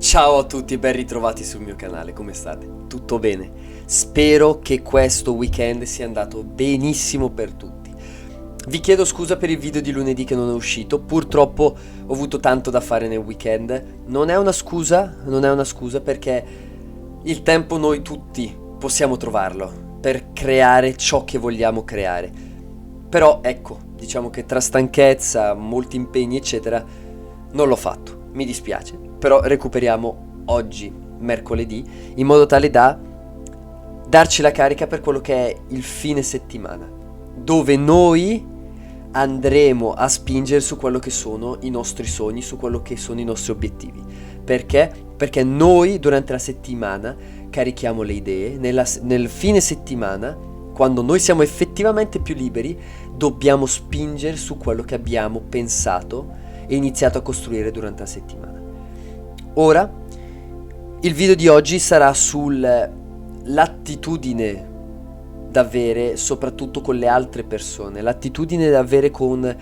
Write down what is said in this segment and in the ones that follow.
Ciao a tutti, ben ritrovati sul mio canale, come state? Tutto bene? Spero che questo weekend sia andato benissimo per tutti. Vi chiedo scusa per il video di lunedì che non è uscito, purtroppo ho avuto tanto da fare nel weekend. Non è una scusa perché il tempo noi tutti possiamo trovarlo per creare ciò che vogliamo creare. Però ecco, diciamo che tra stanchezza, molti impegni eccetera, non l'ho fatto, mi dispiace. Però recuperiamo oggi, mercoledì, in modo tale da darci la carica per quello che è il fine settimana, dove noi andremo a spingere su quello che sono i nostri sogni, su quello che sono i nostri obiettivi. Perché? Perché noi durante la settimana carichiamo le idee, nel fine settimana, quando noi siamo effettivamente più liberi, dobbiamo spingere su quello che abbiamo pensato e iniziato a costruire durante la settimana. Ora, il video di oggi sarà sull'attitudine da avere, soprattutto con le altre persone, l'attitudine da avere con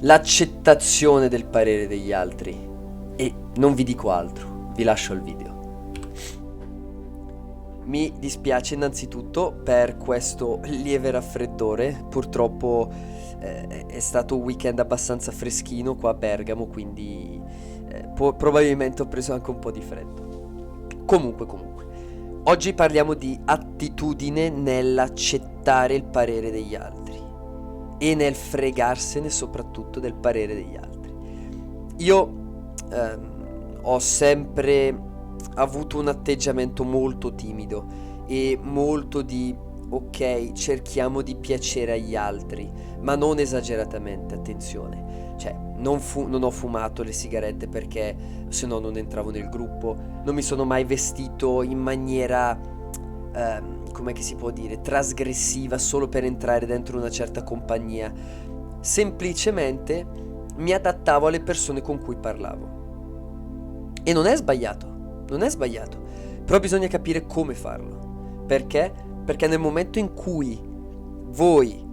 l'accettazione del parere degli altri. E non vi dico altro, vi lascio al video. Mi dispiace innanzitutto per questo lieve raffreddore, purtroppo è stato un weekend abbastanza freschino qua a Bergamo, quindi probabilmente ho preso anche un po' di freddo. Comunque, oggi parliamo di attitudine nell'accettare il parere degli altri e nel fregarsene soprattutto del parere degli altri. Io ho sempre avuto un atteggiamento molto timido e molto di ok, cerchiamo di piacere agli altri, ma non esageratamente, attenzione. Cioè, non ho fumato le sigarette perché se no non entravo nel gruppo, non mi sono mai vestito in maniera, com'è che si può dire, trasgressiva solo per entrare dentro una certa compagnia. Semplicemente mi adattavo alle persone con cui parlavo. E non è sbagliato, però bisogna capire come farlo. Perché? Perché nel momento in cui voi...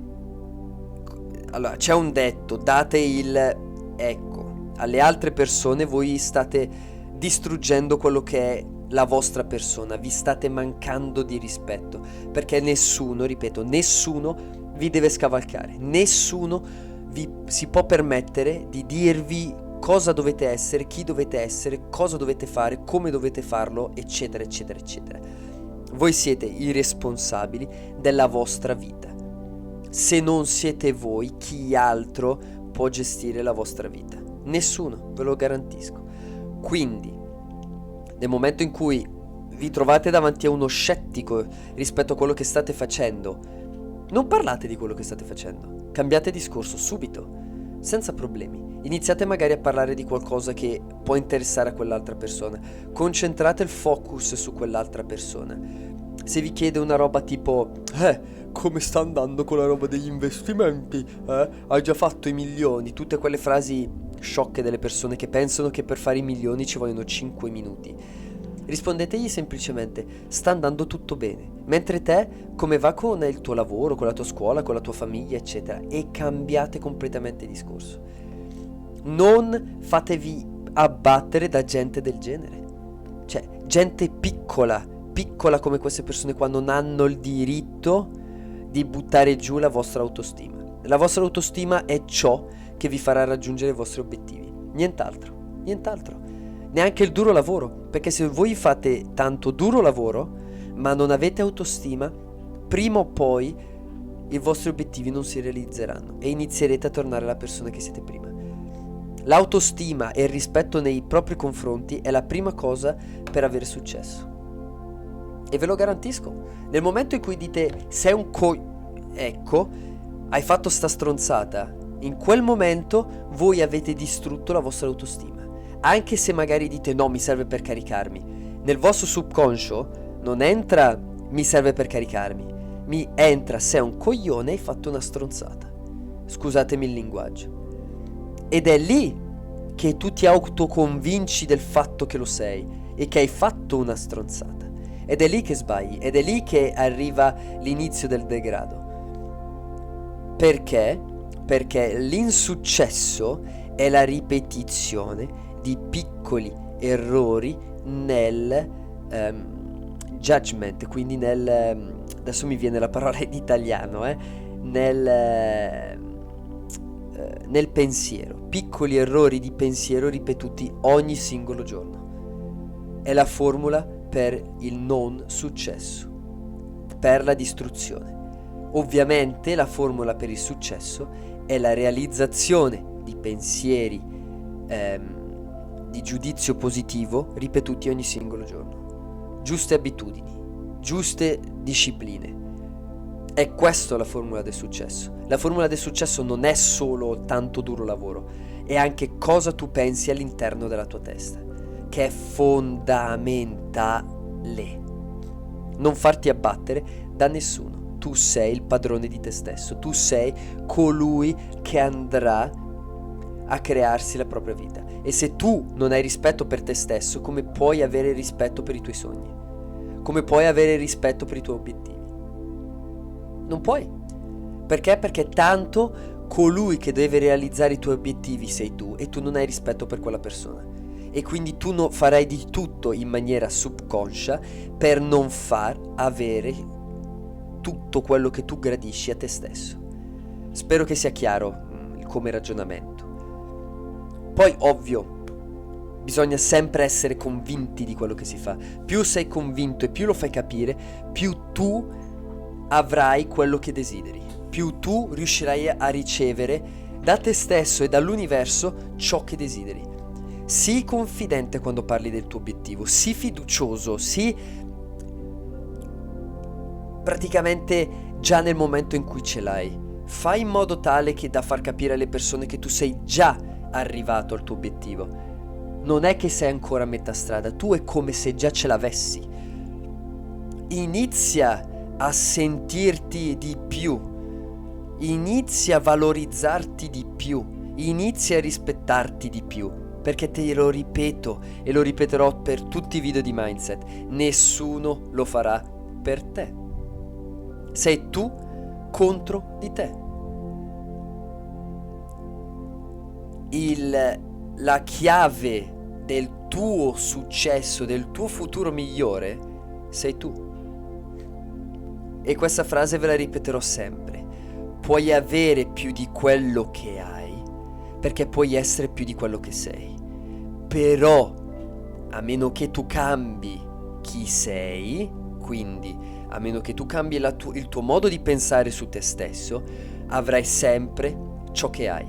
Allora, c'è un detto, date il ecco alle altre persone, voi state distruggendo quello che è la vostra persona, vi state mancando di rispetto, perché nessuno, ripeto, nessuno vi deve scavalcare, nessuno si può permettere di dirvi cosa dovete essere, chi dovete essere, cosa dovete fare, come dovete farlo, eccetera, eccetera, eccetera. Voi siete i responsabili della vostra vita. Se non siete voi, chi altro può gestire la vostra vita? Nessuno, ve lo garantisco. Quindi, nel momento in cui vi trovate davanti a uno scettico rispetto a quello che state facendo, non parlate di quello che state facendo. Cambiate discorso subito, senza problemi. Iniziate magari a parlare di qualcosa che può interessare a quell'altra persona. Concentrate il focus su quell'altra persona. Se vi chiede una roba tipo come sta andando con la roba degli investimenti? Hai già fatto i milioni? Tutte quelle frasi sciocche delle persone che pensano che per fare i milioni ci vogliono 5 minuti. Rispondetegli semplicemente: sta andando tutto bene. Mentre te, come va con il tuo lavoro, con la tua scuola, con la tua famiglia, eccetera. E cambiate completamente discorso. Non fatevi abbattere da gente del genere. Cioè, gente piccola come queste persone qua non hanno il diritto di buttare giù la vostra autostima. La vostra autostima è ciò che vi farà raggiungere i vostri obiettivi. Nient'altro. Neanche il duro lavoro, perché se voi fate tanto duro lavoro, ma non avete autostima, prima o poi i vostri obiettivi non si realizzeranno e inizierete a tornare alla persona che siete prima. L'autostima e il rispetto nei propri confronti è la prima cosa per avere successo. E ve lo garantisco, nel momento in cui dite sei un ecco, hai fatto sta stronzata, in quel momento voi avete distrutto la vostra autostima. Anche se magari dite no, mi serve per caricarmi, nel vostro subconscio non entra mi serve per caricarmi, mi entra sei un coglione, hai fatto una stronzata. Scusatemi il linguaggio. Ed è lì che tu ti autoconvinci del fatto che lo sei e che hai fatto una stronzata. Ed è lì che sbagli, ed è lì che arriva l'inizio del degrado. Perché? Perché l'insuccesso è la ripetizione di piccoli errori nel judgment, quindi adesso mi viene la parola in italiano, nel pensiero, piccoli errori di pensiero ripetuti ogni singolo giorno. È la formula per il non successo, per la distruzione. Ovviamente la formula per il successo è la realizzazione di pensieri di giudizio positivo ripetuti ogni singolo giorno. Giuste abitudini, giuste discipline. È questa la formula del successo. La formula del successo non è solo tanto duro lavoro, è anche cosa tu pensi all'interno della tua testa, che è fondamentale. Non farti abbattere da nessuno. Tu sei il padrone di te stesso, tu sei colui che andrà a crearsi la propria vita. E se tu non hai rispetto per te stesso, come puoi avere rispetto per i tuoi sogni? Come puoi avere rispetto per i tuoi obiettivi? Non puoi. Perché? Perché tanto colui che deve realizzare i tuoi obiettivi sei tu, e tu non hai rispetto per quella persona. E quindi tu farai di tutto in maniera subconscia per non far avere tutto quello che tu gradisci a te stesso. Spero che sia chiaro come ragionamento. Poi, ovvio, bisogna sempre essere convinti di quello che si fa. Più sei convinto e più lo fai capire, più tu avrai quello che desideri. Più tu riuscirai a ricevere da te stesso e dall'universo ciò che desideri. Sii confidente quando parli del tuo obiettivo, sii fiducioso, sii praticamente già nel momento in cui ce l'hai. Fai in modo tale che da far capire alle persone che tu sei già arrivato al tuo obiettivo. Non è che sei ancora a metà strada, tu è come se già ce l'avessi. Inizia a sentirti di più, inizia a valorizzarti di più, inizia a rispettarti di più, perché te lo ripeto e lo ripeterò per tutti i video di mindset, nessuno lo farà per te. Sei tu contro di te. La chiave del tuo successo, del tuo futuro migliore, sei tu. E questa frase ve la ripeterò sempre. Puoi avere più di quello che hai, perché puoi essere più di quello che sei. Però, a meno che tu cambi chi sei, quindi a meno che tu cambi il tuo modo di pensare su te stesso, avrai sempre ciò che hai.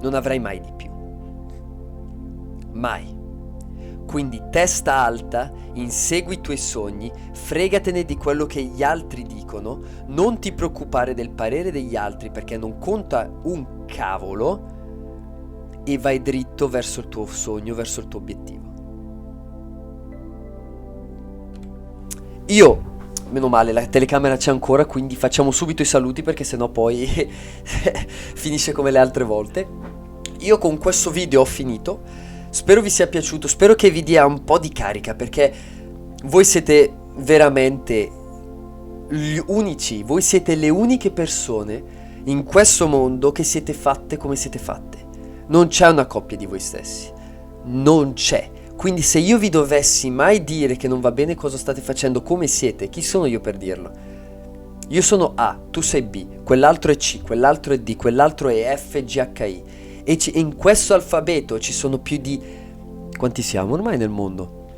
Non avrai mai di più. Mai. Quindi testa alta, insegui i tuoi sogni, fregatene di quello che gli altri dicono, non ti preoccupare del parere degli altri perché non conta un cavolo, e vai dritto verso il tuo sogno, verso il tuo obiettivo. Io, meno male, la telecamera c'è ancora, quindi facciamo subito i saluti perché sennò poi finisce come le altre volte. Io con questo video ho finito, spero vi sia piaciuto, spero che vi dia un po' di carica perché voi siete veramente gli unici, voi siete le uniche persone in questo mondo che siete fatte come siete fatte. Non c'è una coppia di voi stessi, non c'è. Quindi se io vi dovessi mai dire che non va bene cosa state facendo, come siete, chi sono io per dirlo? Io sono A, tu sei B, quell'altro è C, quell'altro è D, quell'altro è F, G, H, I. E in questo alfabeto ci sono più di... quanti siamo ormai nel mondo?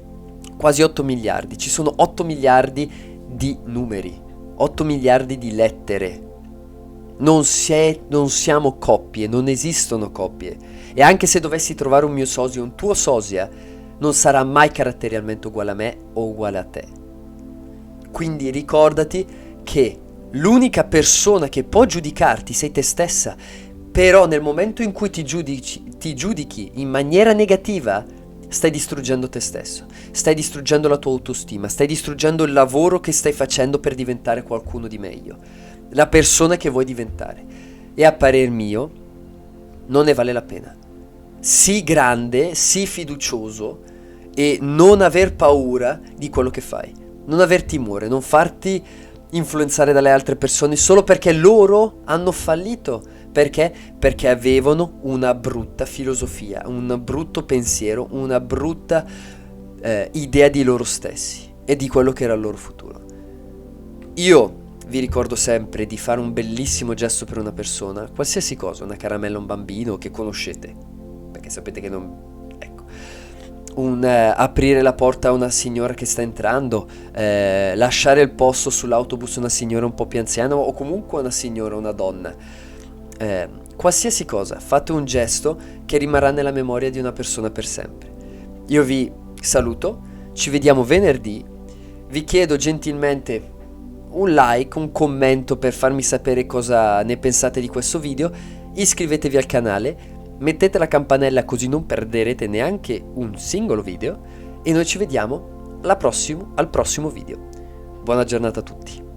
Quasi 8 miliardi. Ci sono 8 miliardi di numeri, 8 miliardi di lettere. Non siamo coppie, non esistono coppie. E anche se dovessi trovare un mio sosia, un tuo sosia, non sarà mai caratterialmente uguale a me o uguale a te. Quindi ricordati che l'unica persona che può giudicarti sei te stessa. Però nel momento in cui ti giudichi in maniera negativa, stai distruggendo te stesso, stai distruggendo la tua autostima, stai distruggendo il lavoro che stai facendo per diventare qualcuno di meglio, la persona che vuoi diventare. E a parer mio non ne vale la pena. Sii grande, sii fiducioso e non aver paura di quello che fai, non aver timore, non farti influenzare dalle altre persone solo perché loro hanno fallito, Perché? Perché avevano una brutta filosofia, un brutto pensiero, una brutta idea di loro stessi e di quello che era il loro futuro. Io vi ricordo sempre di fare un bellissimo gesto per una persona, qualsiasi cosa, una caramella a un bambino che conoscete, perché sapete che non... Ecco, aprire la porta a una signora che sta entrando, lasciare il posto sull'autobus a una signora un po' più anziana o comunque una signora, una donna. Qualsiasi cosa, fate un gesto che rimarrà nella memoria di una persona per sempre. Io vi saluto, ci vediamo venerdì, vi chiedo gentilmente un like, un commento per farmi sapere cosa ne pensate di questo video, iscrivetevi al canale, mettete la campanella così non perderete neanche un singolo video e noi ci vediamo al prossimo video. Buona giornata a tutti.